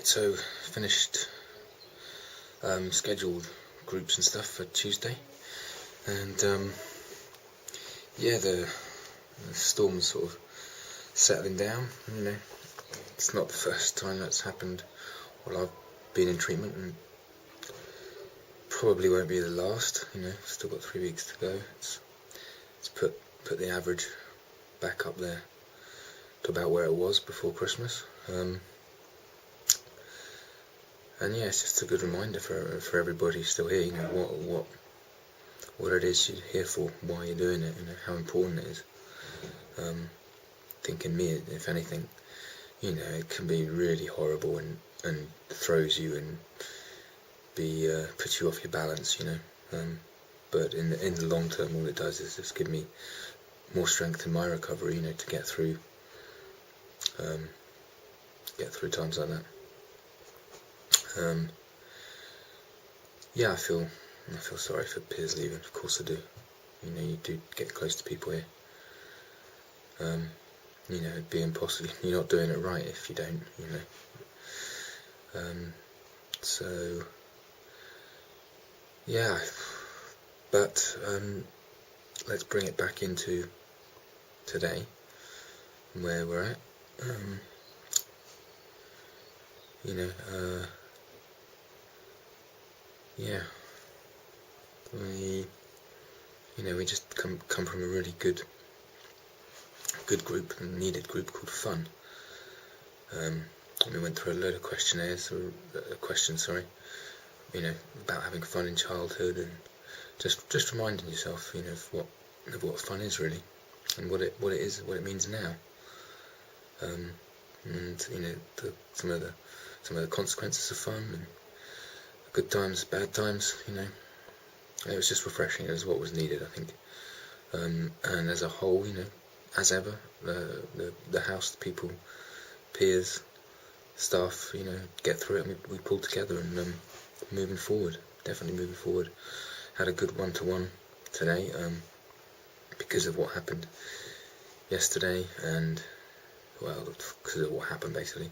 Right, so finished scheduled groups and stuff for Tuesday, and yeah, the storm's sort of settling down. It's not the first time that's happened while I've been in treatment, and probably won't be the last. Still got 3 weeks to go. It's put the average back up there to about where it was before Christmas. And yeah, it's just a good reminder for everybody still here, what it is you're here for, why you're doing it, how important it is. I think in me, if anything, it can be really horrible and throws you and puts you off your balance, but in the long term, all it does is just give me more strength in my recovery, to get through times like that. Yeah, I feel sorry for Piers leaving. Of course I do. You do get close to people here. It'd be impossible. You're not doing it right if you don't. So yeah, but let's bring it back into today, where we're at. Yeah, we just come from a really good group, a needed group called Fun. We went through a load of questions, about having fun in childhood, and just reminding yourself, of what fun is really, and what it means now. And some of the consequences of fun, and good times, bad times. It was just refreshing. It was what was needed, I think. And as a whole, as ever, the house, the people, peers, staff, get through it. And we pulled together and definitely moving forward. Had a good one-to-one today, because of what happened yesterday, and because of what happened basically.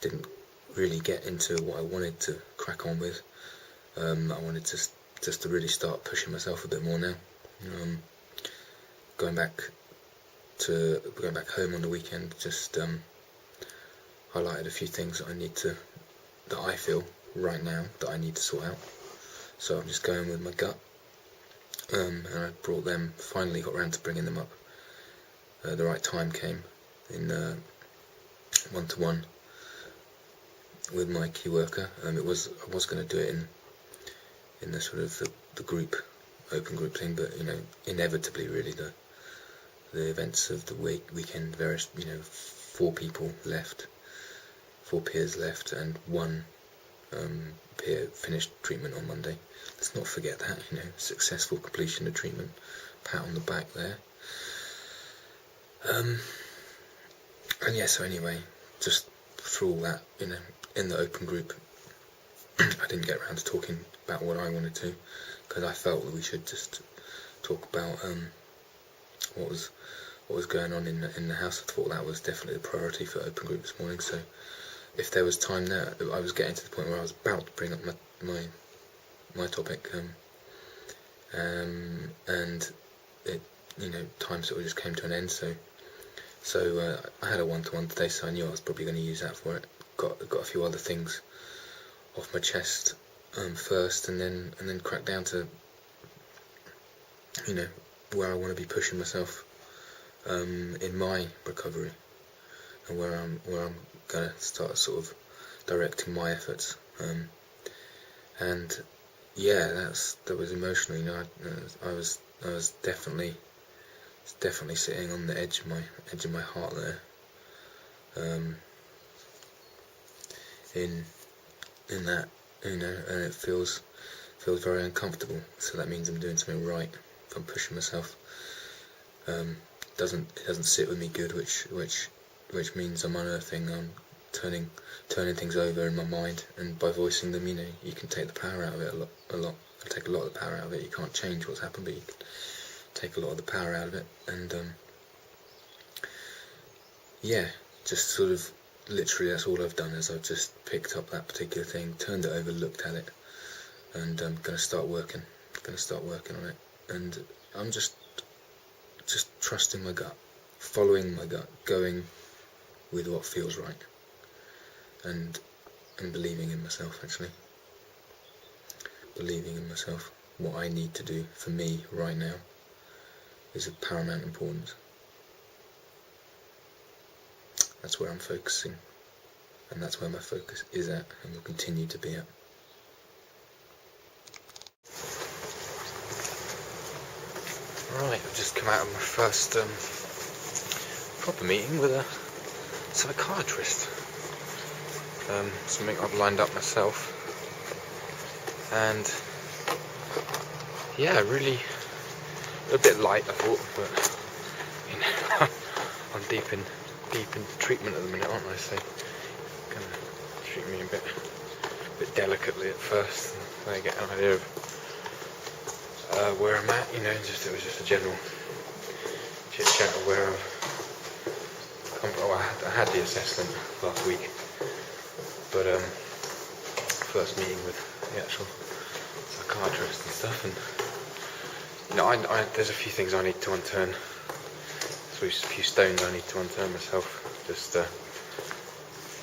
Didn't really get into what I wanted to crack on with. I wanted just to really start pushing myself a bit more now. Going back home on the weekend, just highlighted a few things that I feel right now that I need to sort out. So I'm just going with my gut, and I finally got around to bringing them up. The right time came in one-to-one with my key worker. I was going to do it in the sort of the group, open group thing, but inevitably really the events of the weekend, various 4 peers left, and 1 peer finished treatment on Monday. Let's not forget that, successful completion of treatment, pat on the back there. And yeah, so anyway, just through all that, in the open group, I didn't get around to talking about what I wanted to, because I felt that we should just talk about what was going on in the house. I thought that was definitely the priority for open group this morning. So if there was time there, I was getting to the point where I was about to bring up my topic, and it time sort of just came to an end. So I had a one-to-one today, so I knew I was probably going to use that for it. Got a few other things off my chest first, and then crack down to where I want to be pushing myself in my recovery, and where I'm gonna start sort of directing my efforts. And yeah, that was emotional. I was definitely sitting on the edge of my heart there. In that, and it feels very uncomfortable. So that means I'm doing something right. If I'm pushing myself, it doesn't sit with me good, which means I'm unearthing, I'm turning things over in my mind, and by voicing them, you can take the power out of it a lot. You can take a lot of the power out of it. You can't change what's happened, but you can take a lot of the power out of it, and yeah, just sort of literally that's all I've done, is I've just picked up that particular thing, turned it over, looked at it, and I'm going to start working on it. And I'm just trusting my gut, following my gut, going with what feels right, and believing in myself, actually. Believing in myself. What I need to do for me right now is of paramount importance. That's where I'm focusing, and that's where my focus is at, and will continue to be at. Right, I've just come out of my first proper meeting with a psychiatrist. Something I've lined up myself, and yeah, really a bit light, I thought, but I'm deep in treatment at the minute, aren't I? So gonna treat me a bit delicately at first, so I get an idea of where I'm at. It was just a general chit chat of where I had the assessment last week, but first meeting with the actual psychiatrist and stuff, and there's a few things I need to unturn. So a few stones I need to unturn myself. Just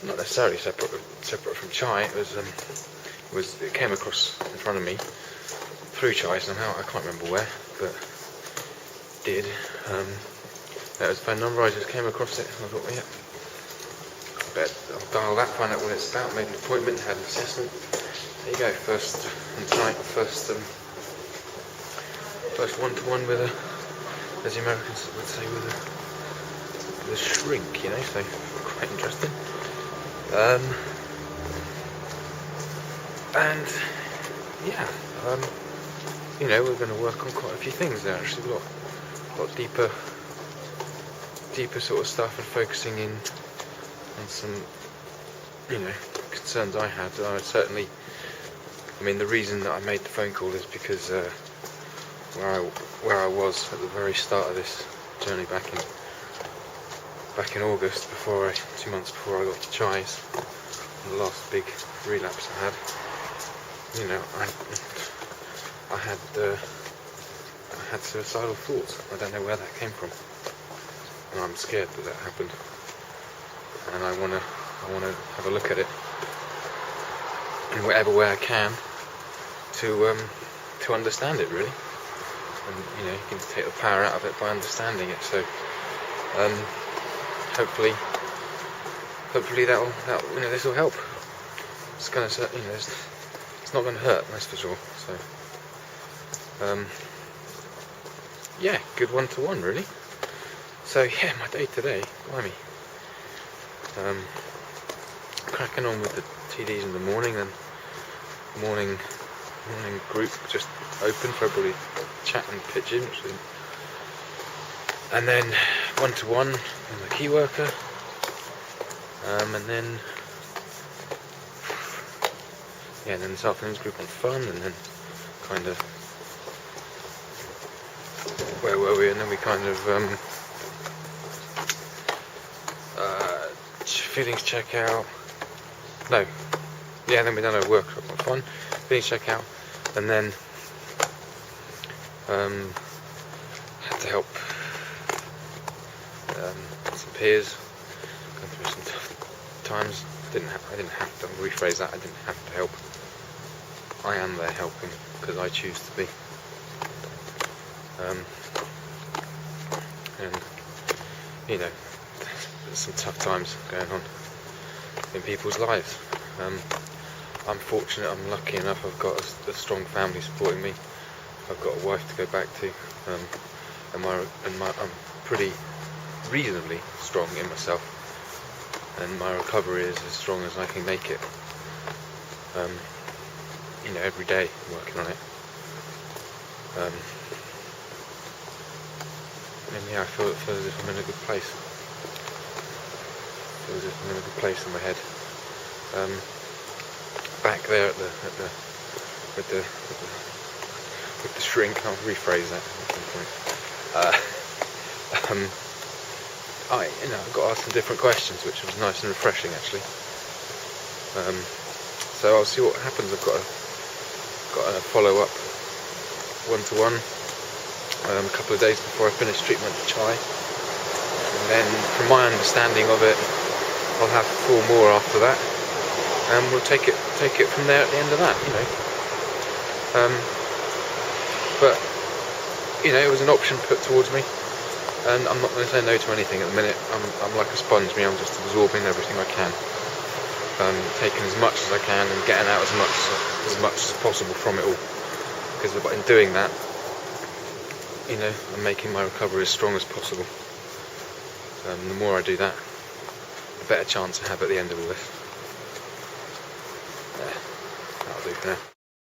not necessarily separate from Chai. It came across in front of me through Chai somehow. I can't remember where, but did. That was phone number. I just came across it, and I thought, yeah, I'll dial that, find out what it's about. Made an appointment, had an assessment. There you go. First one-to-one with a, as the Americans would say, with a shrink, so quite interesting. And yeah, we're going to work on quite a few things there, actually. A lot deeper sort of stuff, and focusing in on some, concerns I had. The reason that I made the phone call is because where I was at the very start of this journey back in August, 2 months before I got to Chai's, the last big relapse I had. I had suicidal thoughts. I don't know where that came from, and I'm scared that happened. And I wanna have a look at it in whatever way I can to understand it, really. And you can take the power out of it by understanding it. So hopefully that'll this will help. It's gonna it's not gonna hurt, that's for sure. So yeah, good one-to-one, really. So yeah, my day today, blimey. Cracking on with the TDs in the morning, and morning group just open for everybody to chat and pitch in, and then one-to-one with the key worker, and then this afternoon's group on fun, and then kind of where were we, and then we kind of feelings check out. Then we done a workshop on fun, feelings check out, and then had to help some peers going through some tough times. I didn't have to rephrase that. I didn't have to help. I am there helping because I choose to be. And there's some tough times going on in people's lives. I'm fortunate, I'm lucky enough, I've got a strong family supporting me. I've got a wife to go back to, and I'm pretty reasonably strong in myself, and my recovery is as strong as I can make it. Every day I'm working on it. I feel as if I'm in a good place. Feel as if I'm in a good place in my head. Back there with the shrink, I'll rephrase that at some point. I got asked some different questions, which was nice and refreshing actually. So I'll see what happens. I've got a follow-up one-to-one a couple of days before I finish treatment for Chai, and then from my understanding of it, I'll have 4 more after that, and we'll take it from there at the end of that, but it was an option put towards me, and I'm not going to say no to anything at the minute. I'm like a sponge, I'm just absorbing everything I can, taking as much as I can and getting out as much as possible from it all, because in doing that, I'm making my recovery as strong as possible. The more I do that, the better chance I have at the end of all this. Yeah, that'll do for now.